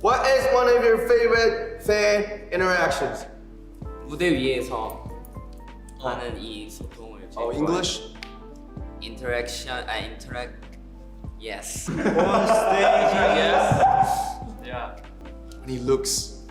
What is one of your favorite fan interactions? 무대 위에서 하는 이 소통을 제일 좋아해요. English? Interact. Yes. On stage, yes. Yeah. When he looks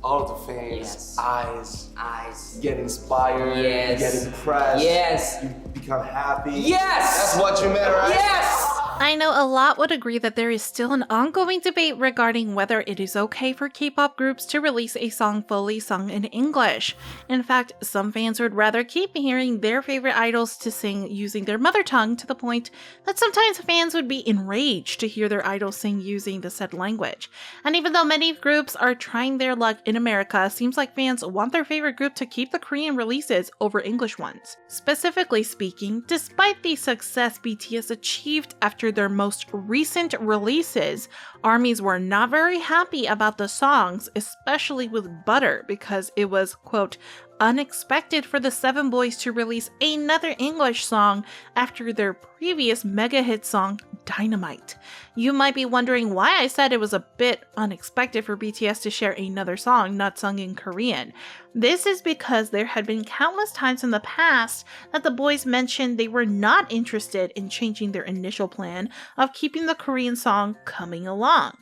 all of the fans' Yes. eyes, you get inspired, Yes. you get impressed, Yes. you become happy. Yes. That's what you meant, right? Yes. I know a lot would agree that there is still an ongoing debate regarding whether it is okay for K-pop groups to release a song fully sung in English. In fact, some fans would rather keep hearing their favorite idols to sing using their mother tongue, to the point that sometimes fans would be enraged to hear their idols sing using the said language. And even though many groups are trying their luck in America, it seems like fans want their favorite group to keep the Korean releases over English ones. Specifically speaking, despite the success BTS achieved after their most recent releases, ARMYs were not very happy about the songs, especially with Butter, because it was, quote, unexpected for the seven boys to release another English song after their previous mega hit song, Dynamite. You might be wondering why I said it was a bit unexpected for BTS to share another song not sung in Korean. This is because there had been countless times in the past that the boys mentioned they were not interested in changing their initial plan of keeping the Korean song coming along.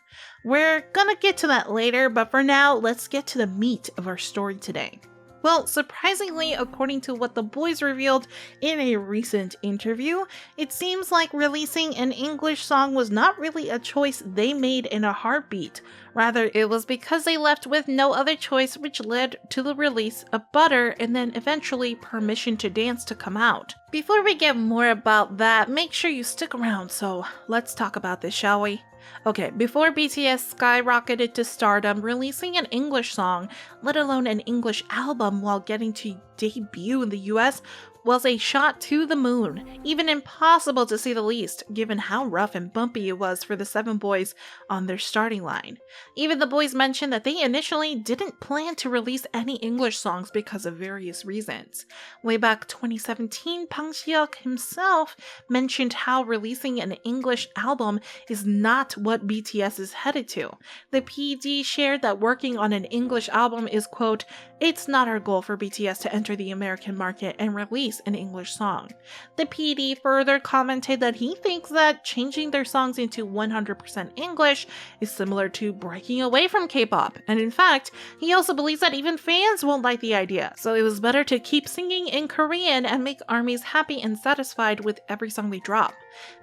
We're gonna get to that later, but for now, let's get to the meat of our story today. Well, surprisingly, according to what the boys revealed in a recent interview, it seems like releasing an English song was not really a choice they made in a heartbeat. Rather, it was because they left with no other choice, which led to the release of Butter and then eventually Permission to Dance to come out. Before we get more about that, make sure you stick around, so let's talk about this, shall we? Okay, before BTS skyrocketed to stardom, releasing an English song, let alone an English album while getting to debut in the US, was a shot to the moon, even impossible to say the least, given how rough and bumpy it was for the seven boys on their starting line. Even the boys mentioned that they initially didn't plan to release any English songs because of various reasons. Way back 2017, Bang Si-hyuk himself mentioned how releasing an English album is not what BTS is headed to. The PD shared that working on an English album is, quote, "It's not our goal for BTS to enter the American market and release an English song." The PD further commented that he thinks that changing their songs into 100% English is similar to breaking away from K-pop, and in fact, he also believes that even fans won't like the idea, so it was better to keep singing in Korean and make ARMYs happy and satisfied with every song they drop.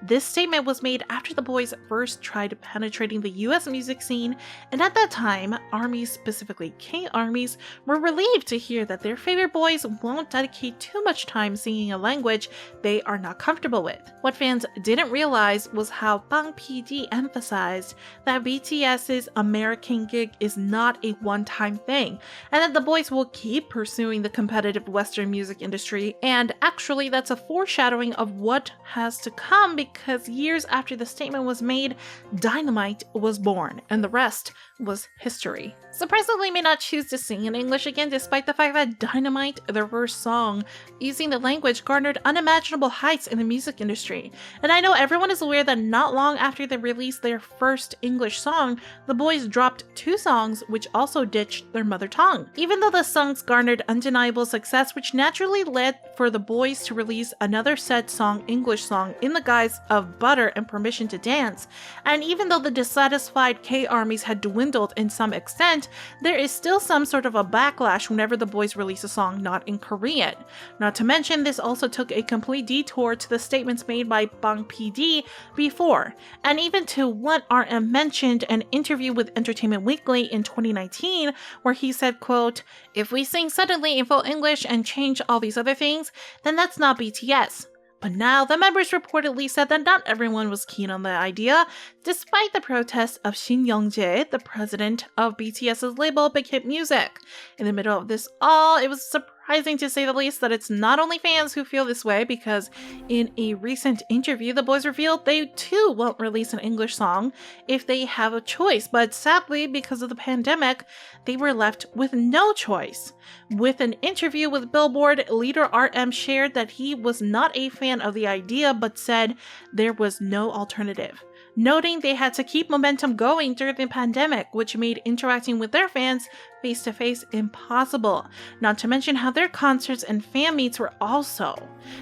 This statement was made after the boys first tried penetrating the US music scene, and at that time, ARMYs, specifically K-ARMYs, were relieved to hear that their favorite boys won't dedicate too much time singing a language they are not comfortable with. What fans didn't realize was how Bang PD emphasized that BTS's American gig is not a one-time thing, and that the boys will keep pursuing the competitive Western music industry, and actually that's a foreshadowing of what has to come, because years after the statement was made, Dynamite was born, and the rest was history. Surprisingly, may not choose to sing in English again, despite the fact that Dynamite, their first song, using the language garnered unimaginable heights in the music industry. And I know everyone is aware that not long after they released their first English song, the boys dropped two songs which also ditched their mother tongue. Even though the songs garnered undeniable success, which naturally led for the boys to release another said song, English song, in the guise of Butter and Permission to Dance, and even though the dissatisfied K-ARMYs had dwindled in some extent, there is still some sort of a backlash whenever the boys release a song not in Korean. Not to mention, this also took a complete detour to the statements made by Bang PD before, and even to what RM mentioned an interview with Entertainment Weekly in 2019, where he said, quote, "If we sing suddenly in full English and change all these other things, then that's not BTS." But now, the members reportedly said that not everyone was keen on the idea, despite the protests of Shin Young-jae, the president of BTS's label Big Hit Music. In the middle of this all, it was surprising to say the least that it's not only fans who feel this way, because in a recent interview, the boys revealed they too won't release an English song if they have a choice, but sadly, because of the pandemic, they were left with no choice. With an interview with Billboard, leader RM shared that he was not a fan of the idea, but said there was no alternative. noting they had to keep momentum going during the pandemic, which made interacting with their fans face-to-face impossible, not to mention how their concerts and fan meets were also.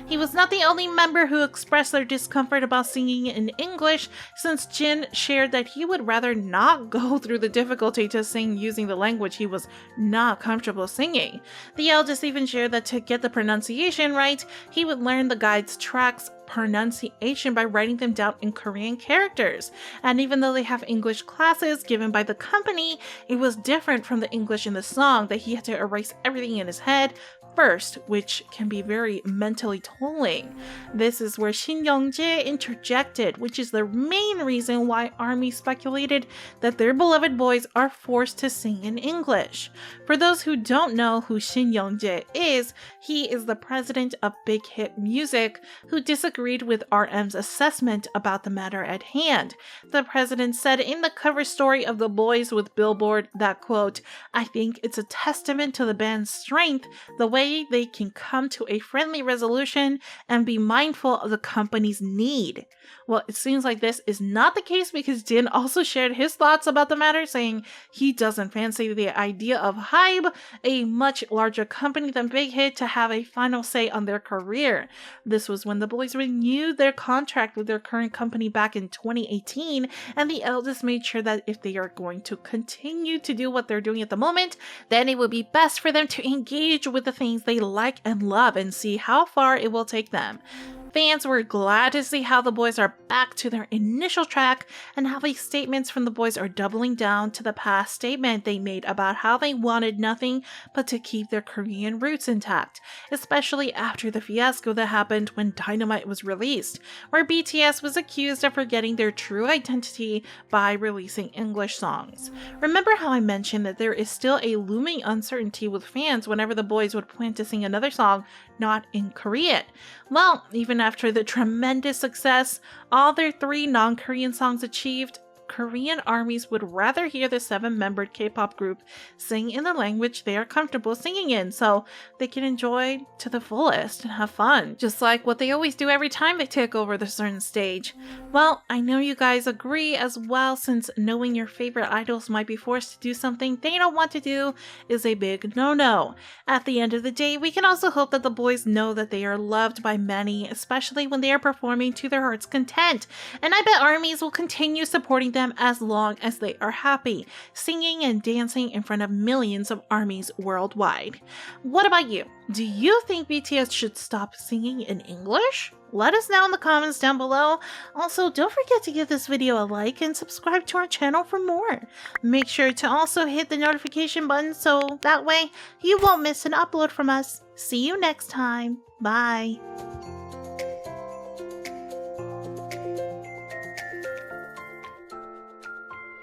He was not the only member who expressed their discomfort about singing in English, since Jin shared that he would rather not go through the difficulty to sing using the language he was not comfortable singing. The eldest even shared that to get the pronunciation right, he would learn the guide's tracks pronunciation by writing them down in Korean characters. And even though they have English classes given by the company, it was different from the English in the song that he had to erase everything in his head first, which can be very mentally tolling. This is where Shin Young-jae interjected, which is the main reason why ARMY speculated that their beloved boys are forced to sing in English. For those who don't know who Shin Young-jae is, he is the president of Big Hit Music who disagreed with RM's assessment about the matter at hand. The president said in the cover story of The Boys with Billboard that, quote, "I think it's a testament to the band's strength, the way they can come to a friendly resolution and be mindful of the company's need." Well, it seems like this is not the case because Jin also shared his thoughts about the matter, saying he doesn't fancy the idea of HYBE, a much larger company than Big Hit, to have a final say on their career. This was when the boys renewed their contract with their current company back in 2018, and the eldest made sure that if they are going to continue to do what they're doing at the moment, then it would be best for them to engage with the things they like and love and see how far it will take them. Fans were glad to see how the boys are back to their initial track and how these statements from the boys are doubling down to the past statement they made about how they wanted nothing but to keep their Korean roots intact, especially after the fiasco that happened when Dynamite was released, where BTS was accused of forgetting their true identity by releasing English songs. Remember how I mentioned that there is still a looming uncertainty with fans whenever the boys would plan to sing another song not in Korean? Well, even after the tremendous success all their 3 non-Korean songs achieved, Korean armies would rather hear the 7-membered K-pop group sing in the language they are comfortable singing in, so they can enjoy to the fullest and have fun, just like what they always do every time they take over the certain stage. Well, I know you guys agree as well, since knowing your favorite idols might be forced to do something they don't want to do is a big no-no. At the end of the day, we can also hope that the boys know that they are loved by many, especially when they are performing to their heart's content, and I bet armies will continue supporting them as long as they are happy, singing and dancing in front of millions of armies worldwide. What about you? Do you think BTS should stop singing in English? Let us know in the comments down below. Also, don't forget to give this video a like and subscribe to our channel for more. Make sure to also hit the notification button so that way you won't miss an upload from us. See you next time. Bye.